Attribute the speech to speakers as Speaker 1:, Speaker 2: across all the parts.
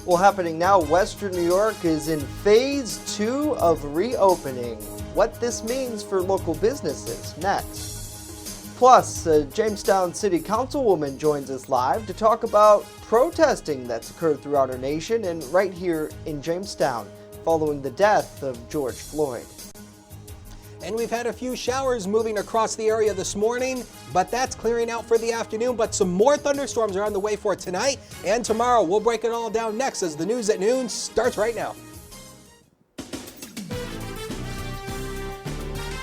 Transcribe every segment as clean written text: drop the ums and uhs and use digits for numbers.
Speaker 1: Well, happening now, Western New York is in phase 2 of reopening. What this means for local businesses, next. Plus, Jamestown City Councilwoman joins us live to talk about protesting that's occurred throughout our nation and right here in Jamestown following the death of George Floyd.
Speaker 2: And we've had a few showers moving across the area this morning, but that's clearing out for the afternoon. But some more thunderstorms are on the way for tonight and tomorrow. We'll break it all down next as the news at noon starts right now.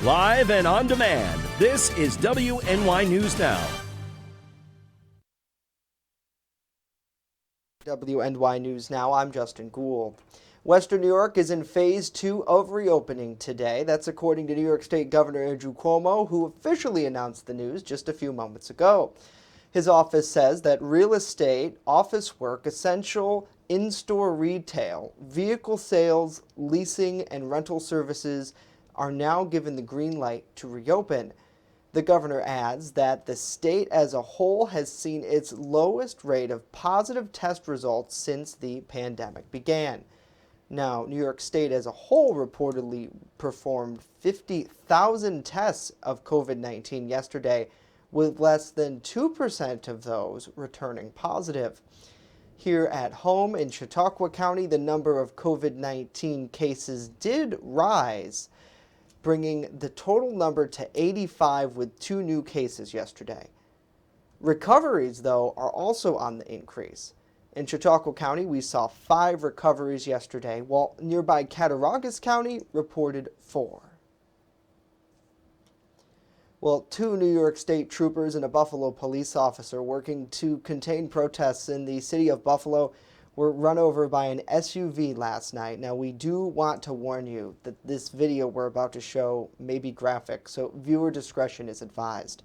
Speaker 3: Live and on demand, this is WNY News Now.
Speaker 1: WNY News Now, I'm Justin Gould. Western New York is in phase 2 of reopening today. That's according to New York State Governor Andrew Cuomo, who officially announced the news just a few moments ago. His office says that real estate, office work, essential in-store retail, vehicle sales, leasing, and rental services are now given the green light to reopen. The governor adds that the state as a whole has seen its lowest rate of positive test results since the pandemic began. Now, New York State as a whole reportedly performed 50,000 tests of COVID-19 yesterday, with less than 2% of those returning positive. Here at home in Chautauqua County, the number of COVID-19 cases did rise, bringing the total number to 85 with 2 new cases yesterday. Recoveries, though, are also on the increase. In Chautauqua County, we saw 5 recoveries yesterday, while nearby Cattaraugus County reported 4. Well, 2 New York State troopers and a Buffalo police officer working to contain protests in the city of Buffalo were run over by an SUV last night. Now, we do want to warn you that this video we're about to show may be graphic, so viewer discretion is advised.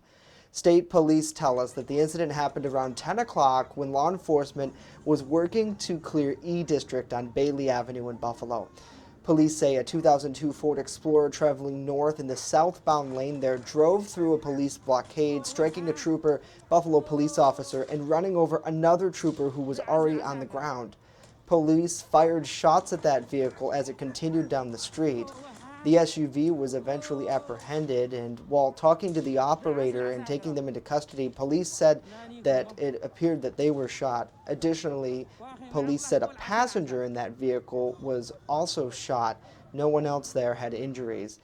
Speaker 1: State police tell us that the incident happened around 10 o'clock when law enforcement was working to clear E District on Bailey Avenue in Buffalo. Police say a 2002 Ford Explorer traveling north in the southbound lane there drove through a police blockade, striking a trooper, Buffalo police officer, and running over another trooper who was already on the ground. Police fired shots at that vehicle as it continued down the street. The SUV was eventually apprehended, and while talking to the operator and taking them into custody, police said that it appeared that they were shot. Additionally, police said a passenger in that vehicle was also shot. No one else there had injuries.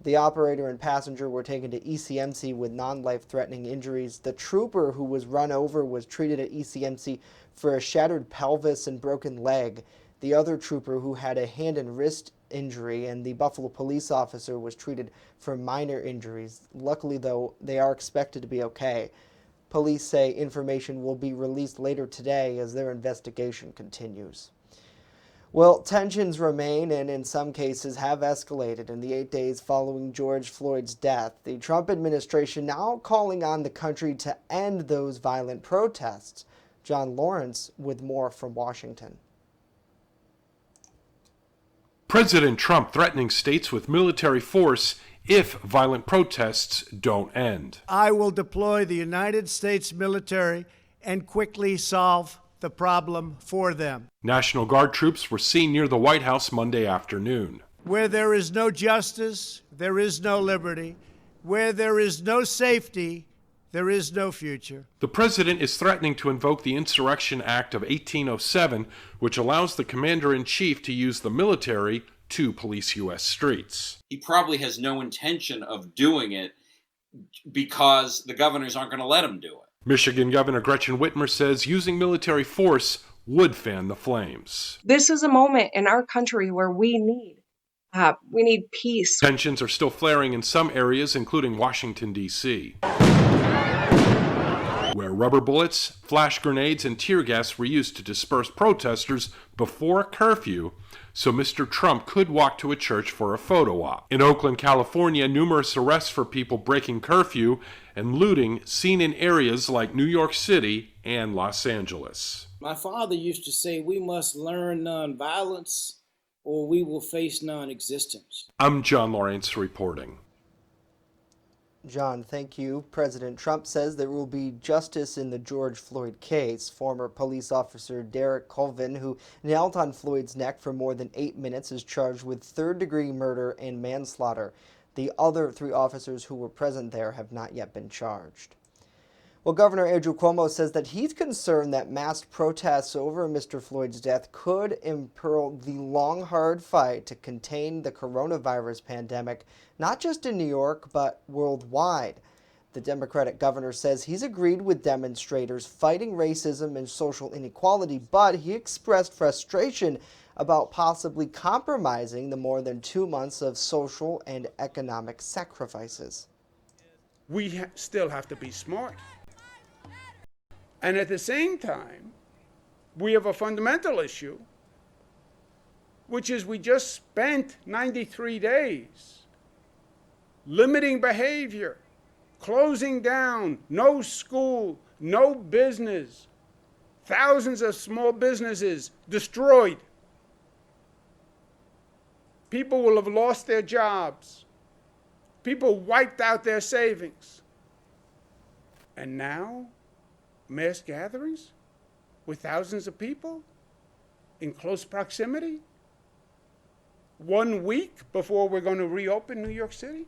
Speaker 1: The operator and passenger were taken to ECMC with non-life-threatening injuries. The trooper who was run over was treated at ECMC for a shattered pelvis and broken leg. The other trooper, who had a hand and wrist injury, and the Buffalo police officer was treated for minor injuries. Luckily, though, they are expected to be okay. Police say information will be released later today as their investigation continues. Well, tensions remain and in some cases have escalated in the 8 days following George Floyd's death. The Trump administration now calling on the country to end those violent protests. John Lawrence with more from Washington.
Speaker 4: President Trump threatening states with military force if violent protests don't end.
Speaker 5: I will deploy the United States military and quickly solve the problem for them.
Speaker 4: National Guard troops were seen near the White House Monday afternoon.
Speaker 5: Where there is no justice, there is no liberty. Where there is no safety, there is no future.
Speaker 4: The president is threatening to invoke the Insurrection Act of 1807, which allows the commander-in-chief to use the military to police U.S. streets.
Speaker 6: He probably has no intention of doing it because the governors aren't going to let him do it.
Speaker 4: Michigan Governor Gretchen Whitmer says using military force would fan the flames.
Speaker 7: This is a moment in our country where we need peace.
Speaker 4: Tensions are still flaring in some areas, including Washington, D.C., where rubber bullets, flash grenades, and tear gas were used to disperse protesters before curfew, so Mr. Trump could walk to a church for a photo op. In Oakland, California, numerous arrests for people breaking curfew and looting seen in areas like New York City and Los Angeles.
Speaker 8: My father used to say we must learn nonviolence or we will face non-existence.
Speaker 4: I'm John Lawrence reporting.
Speaker 1: John, thank you. President Trump says there will be justice in the George Floyd case. Former police officer Derek Colvin, who knelt on Floyd's neck for more than 8 minutes, is charged with third-degree murder and manslaughter. The other 3 officers who were present there have not yet been charged. Well, Governor Andrew Cuomo says that he's concerned that mass protests over Mr. Floyd's death could imperil the long, hard fight to contain the coronavirus pandemic, not just in New York, but worldwide. The Democratic governor says he's agreed with demonstrators fighting racism and social inequality, but he expressed frustration about possibly compromising the more than 2 months of social and economic sacrifices.
Speaker 9: We still have to be smart. And at the same time, we have a fundamental issue, which is we just spent 93 days limiting behavior, closing down, no school, no business, thousands of small businesses destroyed. People will have lost their jobs. People wiped out their savings. And now, mass gatherings with thousands of people in close proximity 1 week before we're going to reopen New York City?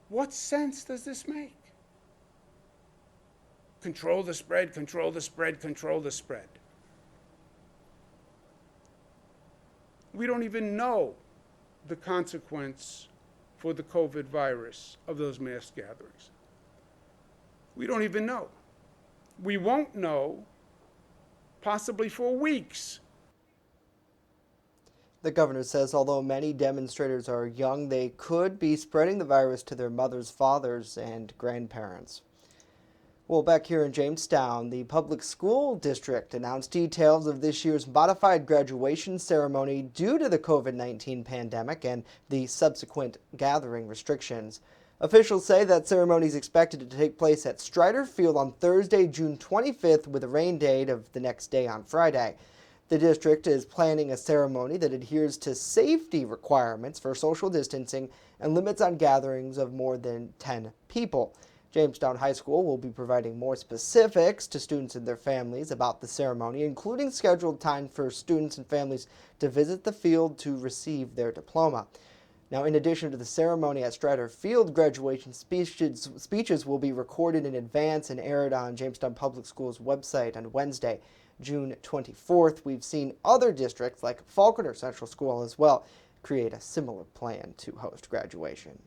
Speaker 9: What sense does this make? Control the spread, control the spread, control the spread. We don't even know the consequence for the COVID virus of those mass gatherings. We don't even know. We won't know possibly for weeks.
Speaker 1: The governor says although many demonstrators are young, they could be spreading the virus to their mothers, fathers, and grandparents. Well, back here in Jamestown, the public school district announced details of this year's modified graduation ceremony due to the COVID-19 pandemic and the subsequent gathering restrictions. Officials say that ceremony is expected to take place at Strider Field on Thursday, June 25th, with a rain date of the next day on Friday. The district is planning a ceremony that adheres to safety requirements for social distancing and limits on gatherings of more than 10 people. Jamestown High School will be providing more specifics to students and their families about the ceremony, including scheduled time for students and families to visit the field to receive their diploma. Now, in addition to the ceremony at Strider Field, graduation speeches will be recorded in advance and aired on Jamestown Public Schools' website on Wednesday, June 24th. We've seen other districts like Falconer Central School as well create a similar plan to host graduation.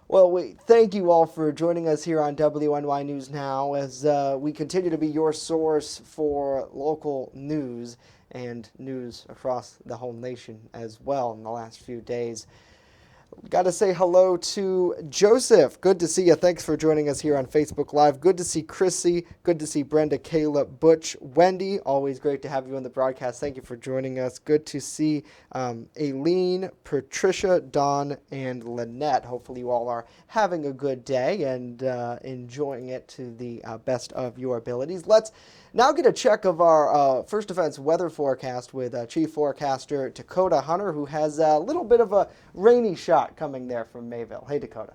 Speaker 1: Well, we thank you all for joining us here on WNY News Now as we continue to be your source for local news and news across the whole nation as well in the last few days. Got to say hello to Joseph. Good to see you. Thanks for joining us here on Facebook Live. Good to see Chrissy. Good to see Brenda, Kayla, Butch, Wendy. Always great to have you on the broadcast. Thank you for joining us. Good to see Aileen, Patricia, Dawn, and Lynette. Hopefully you all are having a good day and enjoying it to the best of your abilities. Let's now get a check of our First Defense weather forecast with Chief Forecaster Dakota Hunter, who has a little bit of a rainy shot coming there from Mayville. Hey, Dakota.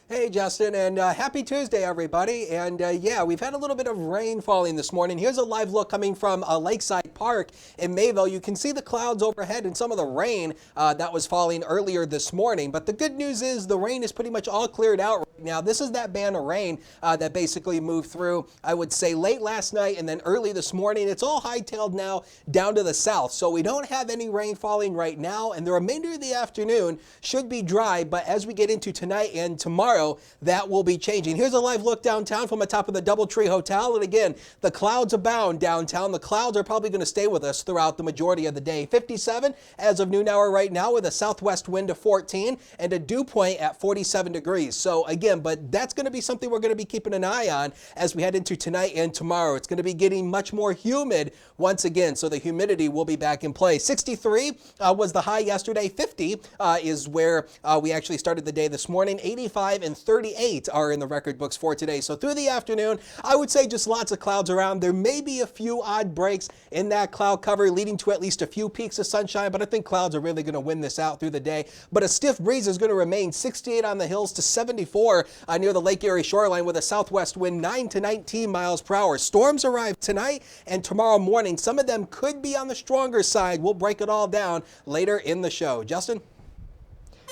Speaker 2: Hey, Justin, and happy Tuesday, everybody. And yeah, we've had a little bit of rain falling this morning. Here's a live look coming from Lakeside Park in Mayville. You can see the clouds overhead and some of the rain that was falling earlier this morning. But the good news is the rain is pretty much all cleared out right now. This is that band of rain that basically moved through, I would say, late last night and then early this morning. It's all hightailed now down to the south. So we don't have any rain falling right now, and the remainder of the afternoon should be dry. But as we get into tonight and tomorrow, that will be changing. Here's a live look downtown from the top of the DoubleTree Hotel. And again, the clouds abound downtown. The clouds are probably going to stay with us throughout the majority of the day. 57 as of noon hour right now with a southwest wind of 14 and a dew point at 47 degrees. So again, again, but that's going to be something we're going to be keeping an eye on as we head into tonight and tomorrow. It's going to be getting much more humid once again, so the humidity will be back in play. 63 was the high yesterday. 50 is where we actually started the day this morning. 85 and 38 are in the record books for today. So through the afternoon, I would say just lots of clouds around. There may be a few odd breaks in that cloud cover, leading to at least a few peaks of sunshine, but I think clouds are really going to win this out through the day. But a stiff breeze is going to remain. 68 on the hills to 74 near the Lake Erie shoreline with a southwest wind 9 to 19 miles per hour. Storms arrive tonight and tomorrow morning. Some of them could be on the stronger side. We'll break it all down later in the show. Justin?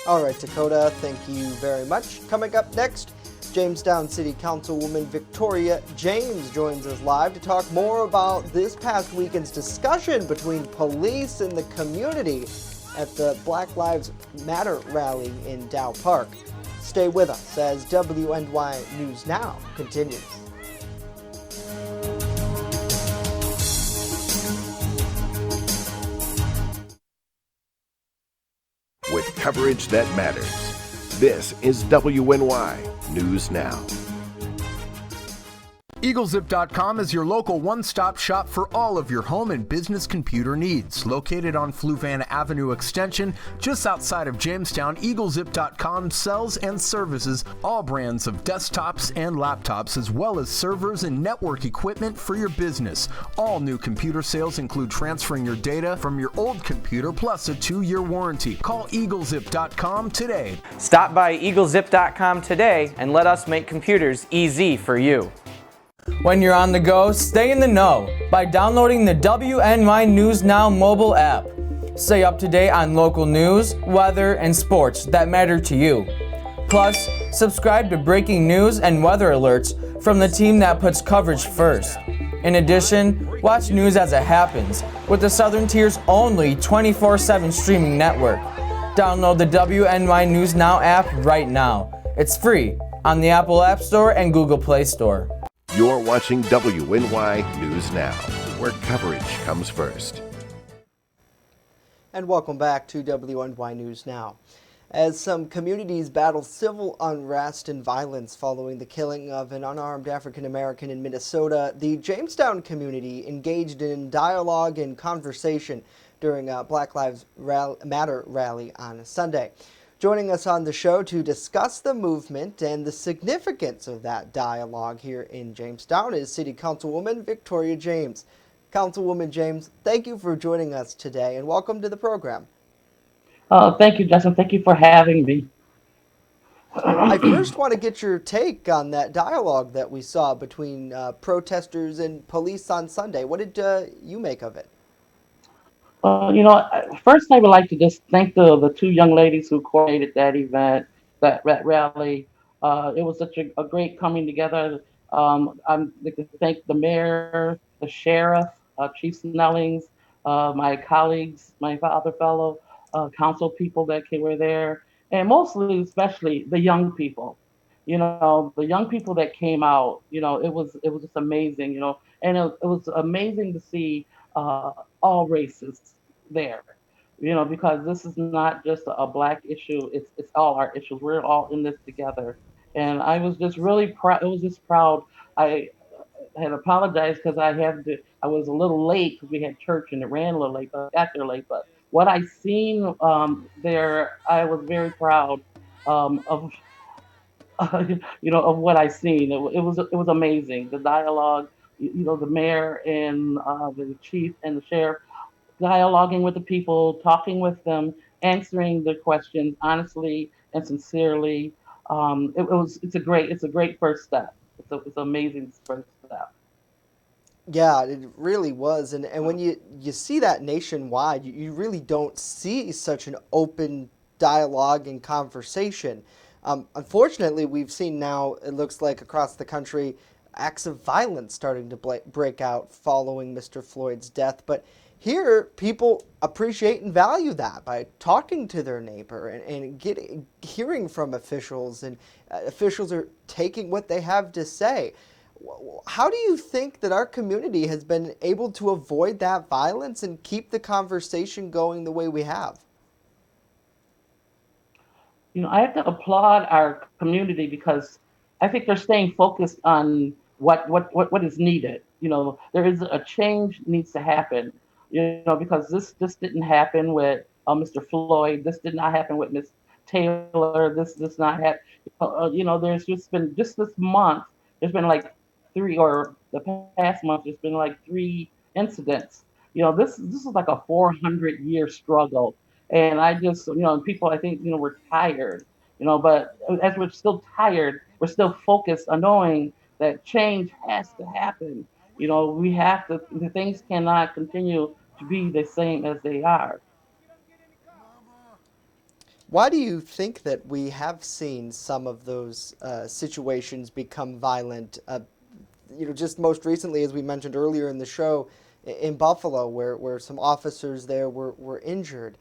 Speaker 1: All right, Dakota, thank you very much. Coming up next, Jamestown City Councilwoman Victoria James joins us live to talk more about this past weekend's discussion between police and the community at the Black Lives Matter rally in Dow Park. Stay with us as WNY News Now continues.
Speaker 10: With coverage that matters, this is WNY News Now.
Speaker 11: EagleZip.com is your local one-stop shop for all of your home and business computer needs. Located on Fluvan Avenue Extension, just outside of Jamestown, EagleZip.com sells and services all brands of desktops and laptops, as well as servers and network equipment for your business. All new computer sales include transferring your data from your old computer plus a 2-year warranty. Call EagleZip.com today.
Speaker 12: Stop by EagleZip.com today and let us make computers easy for you. When you're on the go, stay in the know by downloading the WNY News Now mobile app. Stay up to date on local news, weather, and sports that matter to you. Plus, subscribe to breaking news and weather alerts from the team that puts coverage first. In addition, watch news as it happens with the Southern Tier's only 24/7 streaming network. Download the WNY News Now app right now. It's free on the Apple App Store and Google Play Store.
Speaker 10: You're watching WNY News Now, where coverage comes first.
Speaker 1: And welcome back to WNY News Now. As some communities battle civil unrest and violence following the killing of an unarmed African American in Minnesota, the Jamestown community engaged in dialogue and conversation during a Black Lives Matter rally on Sunday. Joining us on the show to discuss the movement and the significance of that dialogue here in Jamestown is City Councilwoman Victoria James. Councilwoman James, thank you for joining us today and welcome to the program.
Speaker 13: Thank you, Justin. Thank you for having me.
Speaker 1: I first want to get your take on that dialogue that we saw between protesters and police on Sunday. What did you make of it?
Speaker 13: First I would like to just thank the two young ladies who coordinated that event, that rally. It was such a great coming together. I'm like to thank the mayor, the sheriff, Chief Snellings, my colleagues, my other fellow council people that were there, and mostly, especially the young people. The young people that came out. It was just amazing. And it was amazing to see all races there, because this is not just a black issue, it's all our issues. We're all in this together. And I was just really proud. I was just proud. I had apologized because I was a little late because we had church and it ran a little late, but I got there late. But what I seen there, I was very proud of of what I seen. It was amazing. The dialogue, the mayor and the chief and the sheriff dialoguing with the people, talking with them, answering their questions honestly and sincerely. It's a great first step. It's an amazing first step.
Speaker 1: Yeah, it really was. And when you see that nationwide, you really don't see such an open dialogue and conversation. Unfortunately, we've seen now, it looks like across the country, acts of violence starting to break out following Mr. Floyd's death. But here, people appreciate and value that by talking to their neighbor and hearing from officials, and officials are taking what they have to say. How do you think that our community has been able to avoid that violence and keep the conversation going the way we have?
Speaker 13: I have to applaud our community because I think they're staying focused on what is needed. There is a change needs to happen. Because this didn't happen with Mr. Floyd. This did not happen with Miss Taylor. This does not happen. There's just been just this month. There's been like three, or the past month. There's been like three incidents. This is like a 400-year struggle, and I just, people, I think, we're tired, but as we're still tired, we're still focused on knowing that change has to happen. We have to, the things cannot continue to be the same as they are.
Speaker 1: Why do you think that we have seen some of those situations become violent? Just most recently, as we mentioned earlier in the show, in Buffalo, where some officers there were injured.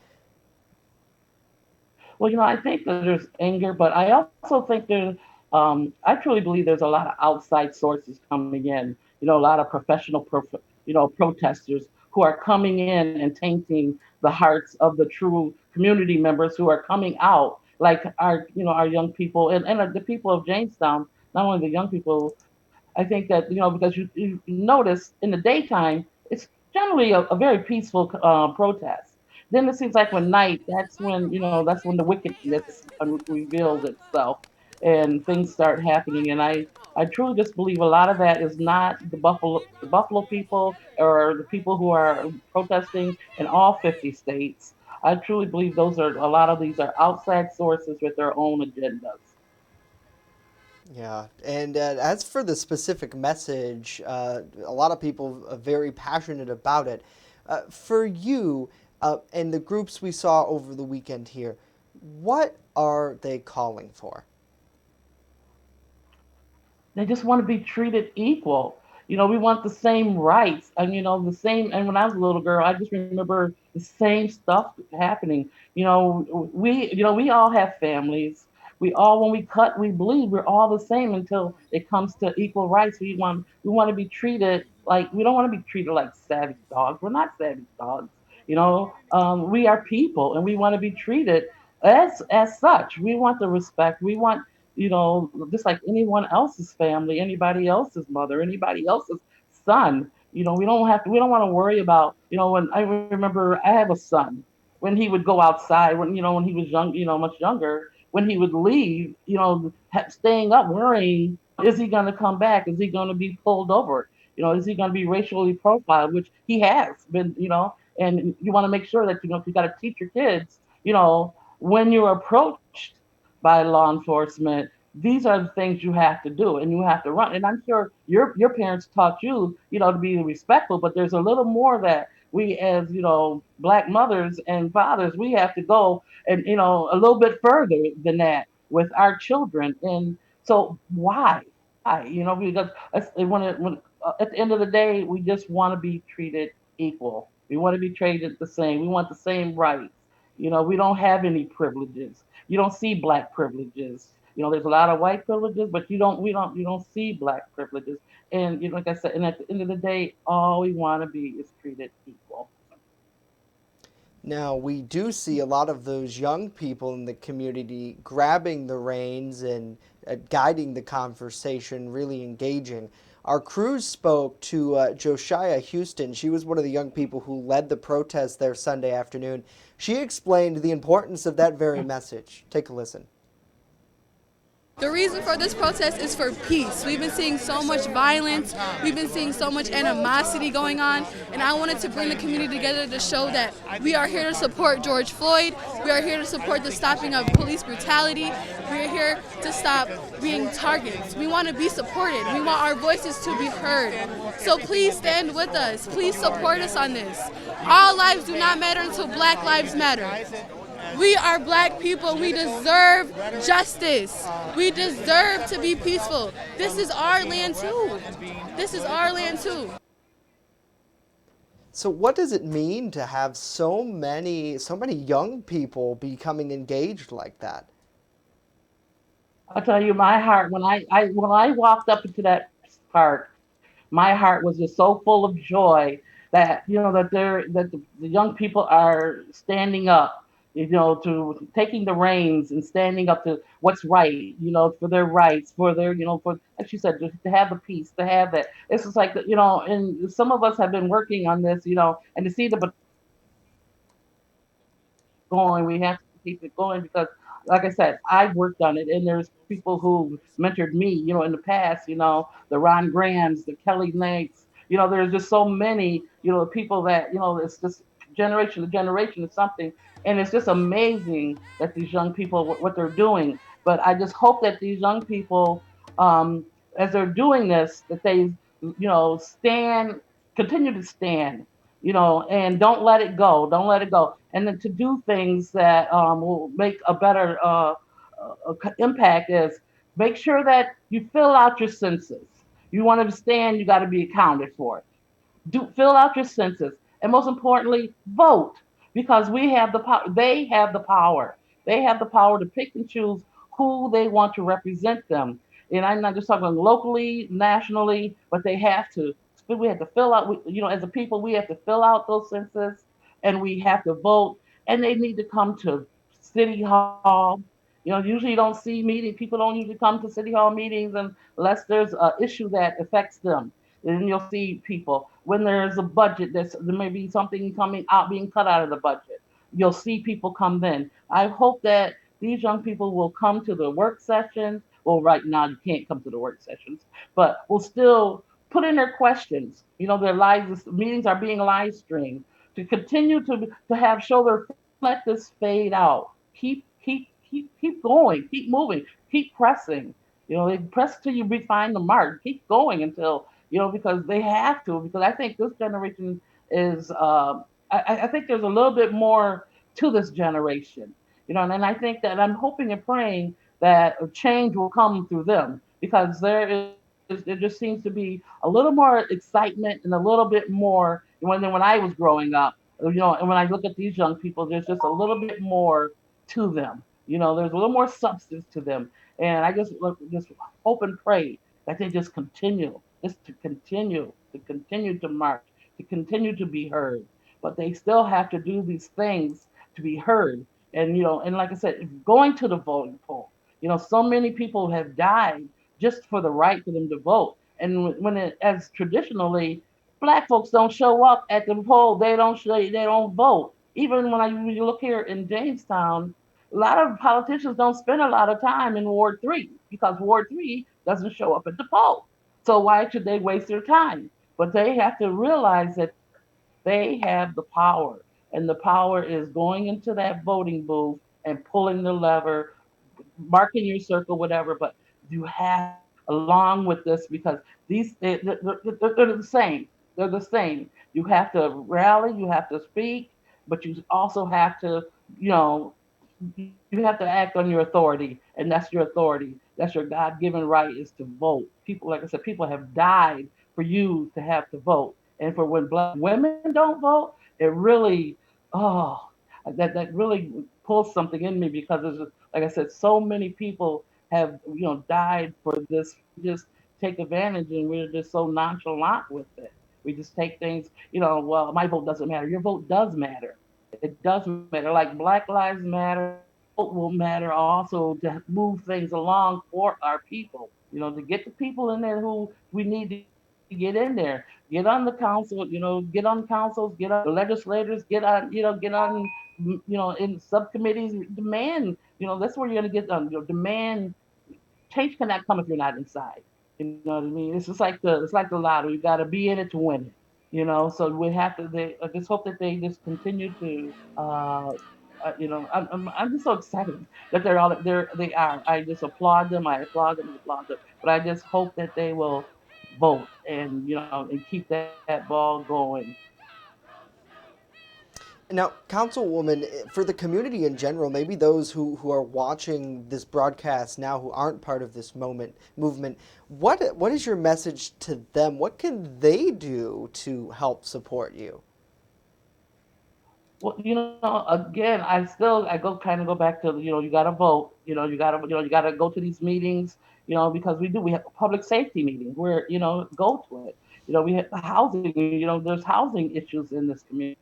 Speaker 13: Well, I think that there's anger, but I also think I truly believe there's a lot of outside sources coming in. A lot of professional, protesters who are coming in and tainting the hearts of the true community members who are coming out, like our young people and the people of Jamestown. Not only the young people, I think that, because you notice in the daytime, it's generally a very peaceful protest. Then it seems like when night, that's when the wickedness reveals itself and things start happening. And I truly just believe a lot of that is not the Buffalo people or the people who are protesting in all 50 states. I truly believe a lot of these are outside sources with their own agendas.
Speaker 1: Yeah, and as for the specific message, a lot of people are very passionate about it. For you and the groups we saw over the weekend here, what are they calling for?
Speaker 13: They just want to be treated equal. We want the same rights, and the same. And when I was a little girl, I just remember the same stuff happening. We all have families. When we cut, we bleed. We're all the same until it comes to equal rights. We want to be treated like, we don't want to be treated like savage dogs. We're not savage dogs. We are people, and we want to be treated as such. We want the respect. We want, just like anyone else's family, anybody else's mother, anybody else's son. We don't want to worry about, when I remember I have a son, when he would go outside, when he was young, much younger, when he would leave, staying up worrying, is he going to come back? Is he going to be pulled over? Is he going to be racially profiled, which he has been, and you want to make sure that, you got to teach your kids, when you're approached by law enforcement, these are the things you have to do, and you have to run. And I'm sure your parents taught you, to be respectful, but there's a little more that we, as Black mothers and fathers, we have to go and, a little bit further than that with our children. And so why? Because at the end of the day, we just want to be treated equal. We want to be treated the same. We want the same rights. We don't have any privileges. You don't see Black privileges. There's a lot of white privileges, but you don't see Black privileges. And like I said, and at the end of the day, all we want to be is treated equal.
Speaker 1: Now, we do see a lot of those young people in the community grabbing the reins and guiding the conversation, really engaging. Our crews spoke to Josiah Houston. She was one of the young people who led the protest there Sunday afternoon. She explained the importance of that very message. Take a listen.
Speaker 14: The reason for this protest is for peace. We've been seeing so much violence, we've been seeing so much animosity going on, and I wanted to bring the community together to show that we are here to support George Floyd, we are here to support the stopping of police brutality, we are here to stop being targets. We want to be supported, we want our voices to be heard. So please stand with us, please support us on this. All lives do not matter until Black lives matter. We are Black people. We deserve justice. We deserve to be peaceful. This is our land too. This is our land too.
Speaker 1: So what does it mean to have so many young people becoming engaged like that?
Speaker 13: I'll tell you, my heart, when I walked up into that park, my heart was just so full of joy that, that the young people are standing up to taking the reins and standing up to what's right, for their rights, for their, for, like she said, to have the peace, to have that. It's just like, and some of us have been working on this, and to see the going. We have to keep it going because, like I said, I've worked on it, and there's people who mentored me, in the past. The Ron Grahams, the Kelly Knights. There's just so many, people that it's just generation to generation is something, and it's just amazing that these young people what they're doing. But I just hope that these young people, as they're doing this, that they, stand, continue to stand, and don't let it go. Don't let it go. And then to do things that will make a better impact is make sure that you fill out your census. You want to stand, you got to be accounted for. Fill out your census, and most importantly, vote because we have the power. They have the power. They have the power to pick and choose who they want to represent them. And I'm not just talking locally, nationally, but they have to. We have to fill out. As a people, we have to fill out those census, and we have to vote. And they need to come to city hall. Usually you don't see meetings. People don't usually come to city hall meetings unless there's an issue that affects them. Then you'll see people when there's a budget. There may be something coming out, being cut out of the budget. You'll see people come then. I hope that these young people will come to the work sessions. Well, right now you can't come to the work sessions, but will still put in their questions. Their lives meetings are being live streamed to continue to have show their, let this fade out. Keep going, keep moving, keep pressing. They press till you find the mark. Keep going until because they have to. Because I think this generation is. I think there's a little bit more to this generation. And I think that I'm hoping and praying that a change will come through them because there just seems to be a little more excitement and a little bit more than when I was growing up. And when I look at these young people, there's just a little bit more to them. There's a little more substance to them. And I just hope and pray that they just continue to march, to continue to be heard. But they still have to do these things to be heard. And like I said, going to the voting poll. So many people have died just for the right for them to vote. And as traditionally, black folks don't show up at the poll. They don't vote. Even when you look here in Jamestown, a lot of politicians don't spend a lot of time in Ward 3 because Ward 3 doesn't show up at the poll. So why should they waste their time? But they have to realize that they have the power, and the power is going into that voting booth and pulling the lever, marking your circle, whatever. But you have along with this because they're the same. They're the same. You have to rally, you have to speak, but you also have to, you know, you have to act on your authority, and that's your authority. That's your God-given right is to vote. People, like I said, people have died for you to have to vote, and for when black women don't vote, it really, oh, that really pulls something in me because there's just, like I said, so many people have died for this. Just take advantage, and we're just so nonchalant with it. We just take things, well, my vote doesn't matter. Your vote does matter. It does matter. Like Black Lives Matter, vote will matter also to move things along for our people. To get the people in there who we need to get in there. Get on the council, get on councils, get on the legislators, get on, in subcommittees, demand, that's where you're going to get done. Demand change cannot come if you're not inside. You know what I mean? It's like the lottery. You got to be in it to win it. So we have to. I just hope that they just continue to. I'm just so excited that they are. I just applaud them. I applaud them. I applaud them. But I just hope that they will vote and and keep that ball going.
Speaker 1: Now, Councilwoman, for the community in general, maybe those who are watching this broadcast now who aren't part of this movement, what is your message to them? What can they do to help support you?
Speaker 13: Well, again, I go back to you got to vote. You got to go to these meetings. Because we have public safety meetings where go to it. We have housing. There's housing issues in this community.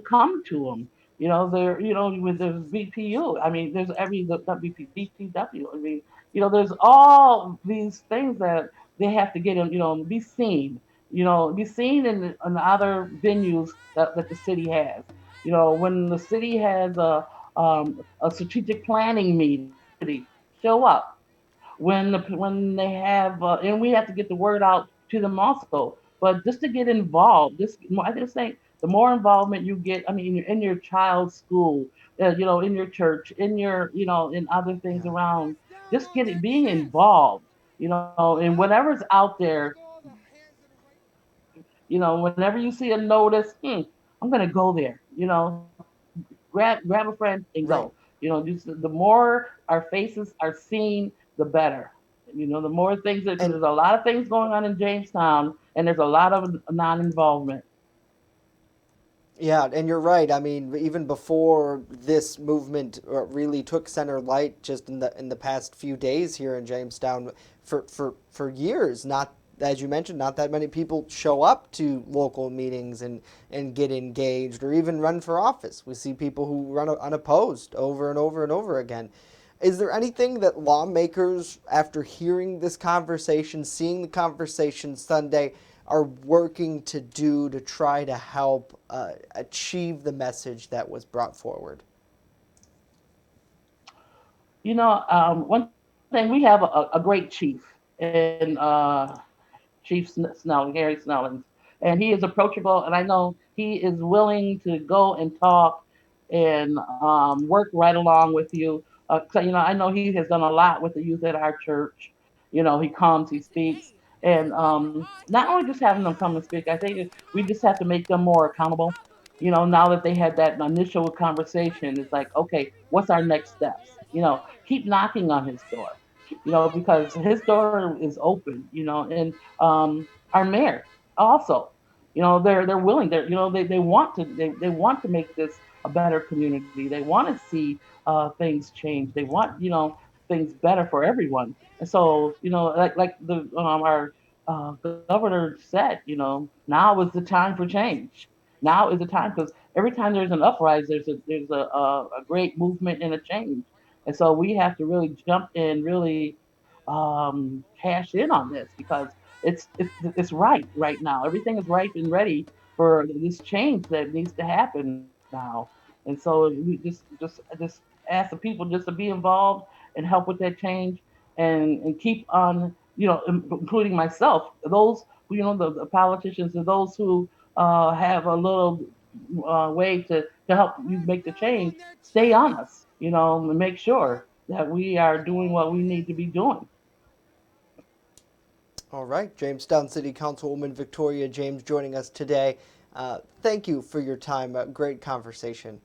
Speaker 13: Come to them. There's BPU. I mean, there's every the WP, BPW. I mean, there's all these things that they have to get in, be seen, be seen in other venues that the city has. When the city has a strategic planning meeting, show up when they have and we have to get the word out to them also, but just to get involved, I just think the more involvement you get, I mean, in your child's school, in your church, in your in other things around, just being involved, and whatever's out there, whenever you see a notice, I'm gonna go there, grab a friend and
Speaker 1: Right.
Speaker 13: go. Just the more our faces are seen, the better. The more things because
Speaker 1: And
Speaker 13: there's a lot of things going on in Jamestown, and there's a lot of non-involvement.
Speaker 1: yeah, and you're right. I mean, even before this movement really took center light, just in the past few days here in Jamestown, for years, not as you mentioned, not that many people show up to local meetings and get engaged or even run for office. We see people who run unopposed over and over and over again. Is there anything that lawmakers, after hearing this conversation, seeing the conversation Sunday, are working to do to try to help achieve the message that was brought forward?
Speaker 13: One thing, we have a great chief in Chief Snelling, Harry Snellings, and he is approachable, and I know he is willing to go and talk and work right along with you. So, I know he has done a lot with the youth at our church. He comes, he speaks, and not only just having them come and speak, I think we just have to make them more accountable. Now that they had that initial conversation, it's like, okay, what's our next steps? Keep knocking on his door, because his door is open, and our mayor also, they're willing, they want to, they want to make this a better community. They want to see things change. They want, things better for everyone. And so, like the our governor said, now is the time for change. Now is the time, because every time there's an uprise, there's a great movement and a change. And so we have to really jump in, really cash in on this, because it's right now. Everything is ripe and ready for this change that needs to happen now. And so we just ask the people just to be involved and help with that change, and keep on, including myself, those who, the politicians and those who have a little way to help you make the change, stay on us, and make sure that we are doing what we need to be doing.
Speaker 1: All right, Jamestown City Councilwoman Victoria James joining us today. Thank you for your time. Great conversation.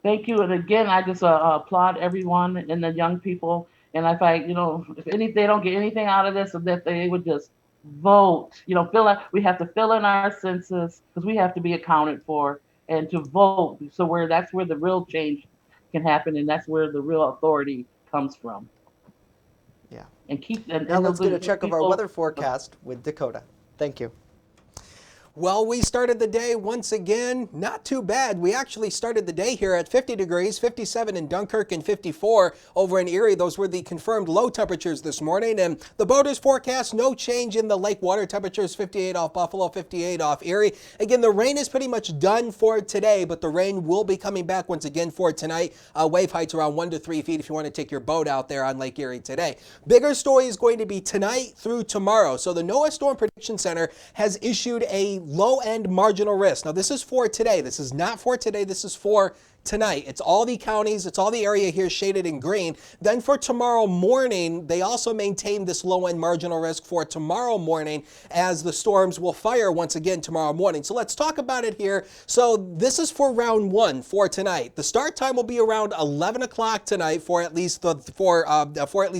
Speaker 13: Thank you. And again, I just applaud everyone and the young people. And if they don't get anything out of this, that they would just vote. We have to fill in our census, because we have to be accounted for, and to vote. So that's where the real change can happen, and that's where the real authority comes from.
Speaker 1: Yeah.
Speaker 13: And keep.
Speaker 1: Now let's get a check of our weather forecast with Dakota. Thank you.
Speaker 2: Well, we started the day once again, not too bad. We actually started the day here at 50 degrees, 57 in Dunkirk and 54 over in Erie. Those were the confirmed low temperatures this morning. And the boaters forecast no change in the lake water temperatures, 58 off Buffalo, 58 off Erie. Again, the rain is pretty much done for today, but the rain will be coming back once again for tonight. Wave heights around 1 to 3 feet if you want to take your boat out there on Lake Erie today. Bigger story is going to be tonight through tomorrow. So the NOAA Storm Prediction Center has issued a low-end marginal risk. Now, this is for today. This is not for today. This is for tonight. It's all the counties, it's all the area here shaded in green. Then for tomorrow morning, they also maintain this low-end marginal risk for tomorrow morning, as the storms will fire once again tomorrow morning. So let's talk about it here. So this is for round one for tonight. The start time will be around 11 o'clock tonight for at least the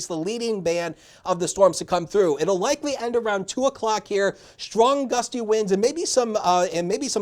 Speaker 2: leading band of the storms to come through. It'll likely end around 2 o'clock here. Strong gusty winds and maybe some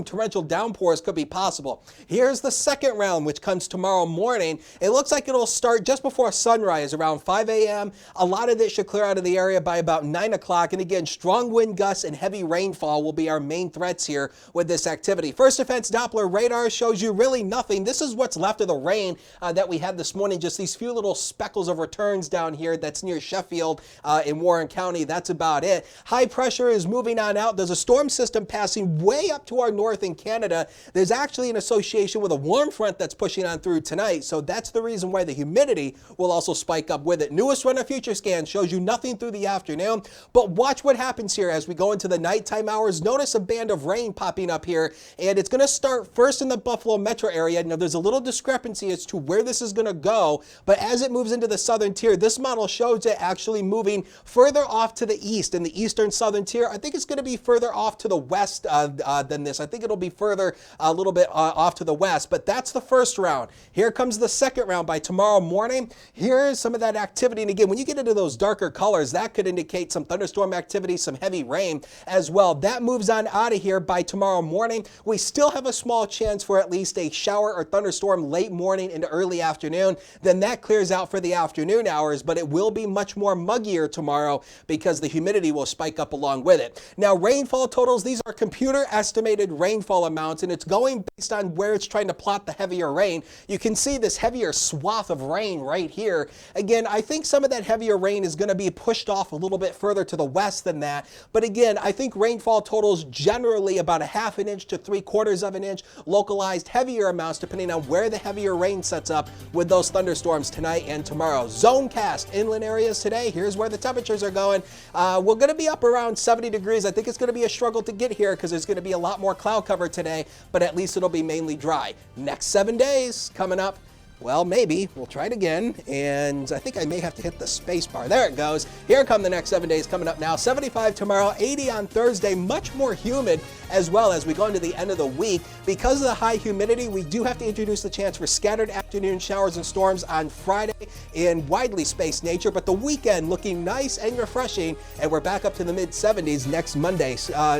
Speaker 2: torrential downpours could be possible. Here's the second round round, which comes tomorrow morning. It looks like it'll start just before sunrise, around 5 a.m. A lot of it should clear out of the area by about 9 o'clock. And again, strong wind gusts and heavy rainfall will be our main threats here with this activity. First Defense Doppler Radar shows you really nothing. This is what's left of the rain that we had this morning, just these few little speckles of returns down here. That's near Sheffield in Warren County. That's about it. High pressure is moving on out. There's a storm system passing way up to our north in Canada. There's actually an association with a warm front that's pushing on through tonight, so that's the reason why the humidity will also spike up with it. Newest Runner Future Scan shows you nothing through the afternoon, but watch what happens here as we go into the nighttime hours. Notice a band of rain popping up here, and it's going to start first in the Buffalo metro area. Now, there's a little discrepancy as to where this is going to go, but as it moves into the southern tier, this model shows it actually moving further off to the east in the eastern southern tier. I think it's going to be further off to the west than this. I think it'll be further a little bit off to the west, but that's the first round. Here comes the second round by tomorrow morning. Here's some of that activity, and again, when you get into those darker colors, that could indicate some thunderstorm activity, some heavy rain as well. That moves on out of here by tomorrow morning. We still have a small chance for at least a shower or thunderstorm late morning into early afternoon. Then that clears out for the afternoon hours, but it will be much more muggier tomorrow because the humidity will spike up along with it. Now, rainfall totals, these are computer estimated rainfall amounts, and it's going based on where it's trying to plot the heavier rain. You can see this heavier swath of rain right here. Again, I think some of that heavier rain is going to be pushed off a little bit further to the west than that. But again, I think rainfall totals generally about a ½ an inch to 3/4 of an inch, localized heavier amounts depending on where the heavier rain sets up with those thunderstorms tonight and tomorrow. Zonecast inland areas today. Here's where the temperatures are going. We're going to be up around 70 degrees. I think it's going to be a struggle to get here because there's going to be a lot more cloud cover today, but at least it'll be mainly dry. Next 7 days coming up. Well, maybe. We'll try it again. And I think I may have to hit the space bar. There it goes. Here come the next 7 days coming up now. 75 tomorrow, 80 on Thursday. Much more humid as well as we go into the end of the week. Because of the high humidity, we do have to introduce the chance for scattered afternoon showers and storms on Friday in widely spaced nature. But the weekend looking nice and refreshing. And we're back up to the mid-70s next Monday.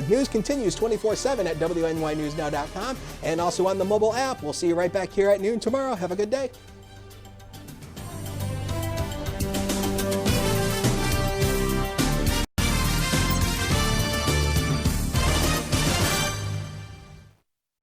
Speaker 2: News continues 24/7 at WNYNewsNow.com and also on the mobile app. We'll see you right back here at noon tomorrow. Have a good day.